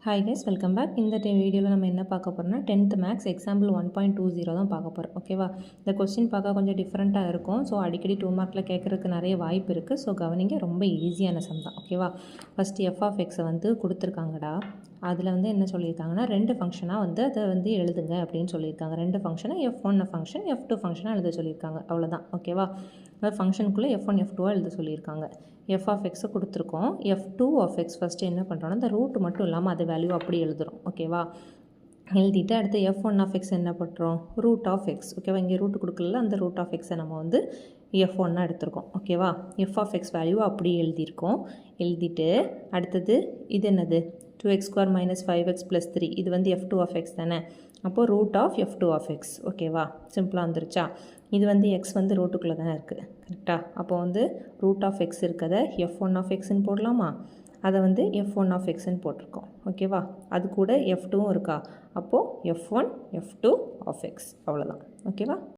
Hi guys, welcome back. இந்த வீடியோவில் நம்ம என்ன பார்க்க போகிறோம்னா 10th மேக்ஸ் எக்ஸாம்பிள் 1.20 தான் பார்க்க போகிறோம். ஓகேவா? இந்த கொஸ்டின் பார்க்க கொஞ்சம் டிஃப்ரெண்ட்டாக இருக்கும். ஸோ அடிக்கடி 2 மார்க்கில் கேட்குறதுக்கு நிறைய வாய்ப்பு இருக்குது. ஸோ கவனிங்க, ரொம்ப ஈஸியான சம் தான். ஓகேவா? ஃபஸ்ட்டு எஃப் ஆஃப் எக்ஸை வந்து கொடுத்துருக்காங்கடா. அதில் வந்து என்ன சொல்லியிருக்காங்கன்னா 2 ஃபங்க்ஷனாக வந்து அதை வந்து எழுதுங்க அப்படின்னு சொல்லியிருக்காங்க. 2 ஃபங்க்ஷனை F1 ஃபங்க்ஷன் F2 ஃபங்க்ஷனாக எழுத சொல்லியிருக்காங்க. அவ்வளோதான். ஓகேவா? அதாவது ஃபங்க்ஷனுக்குள்ளே F1 F2 எழுத சொல்லியிருக்காங்க. எஃப் ஆஃப் எக்ஸை கொடுத்துருக்கோம். F2 ஆஃப் எக்ஸ் ஃபஸ்ட்டு என்ன பண்ணுறோன்னா இந்த ரூட் மட்டும் இல்லாமல் அது வேல்யூ அப்படி எழுதுகிறோம். ஓகேவா? எழுதிட்டு அடுத்து F1 ஆஃப் எக்ஸ் என்ன பண்ணுறோம்? Root of x. ஓகேவா? இங்கே ரூட் கொடுக்கல, அந்த ரூட் ஆஃப் எக்ஸை நம்ம வந்து F1 எடுத்திருக்கோம். ஓகேவா? எஃப் ஆஃப் எக்ஸ் வேல்யூ அப்படி எழுதியிருக்கோம். எழுதிட்டு அடுத்தது இது என்னது? 2x² - 5x + 3. இது வந்து F2 ஆஃப் எக்ஸ் தானே. அப்போது root of F2 of x. ஓகேவா? சிம்பிளாக வந்துருச்சா? இது வந்து எக்ஸ் வந்து ரூட்டுக்குள்ளே தானே இருக்குது. கரெக்டாக? அப்போ வந்து ரூட் ஆஃப் எக்ஸ் இருக்கதை F1 ஆஃப் எக்ஸ்ன்னு போடலாமா? அதை வந்து F1 ஆஃப் எக்ஸ்ன்னு போட்டிருக்கோம். ஓகேவா? அது கூட F2வும் இருக்கா? அப்போது F1 F2 ஆஃப் எக்ஸ். அவ்வளோதான். ஓகேவா?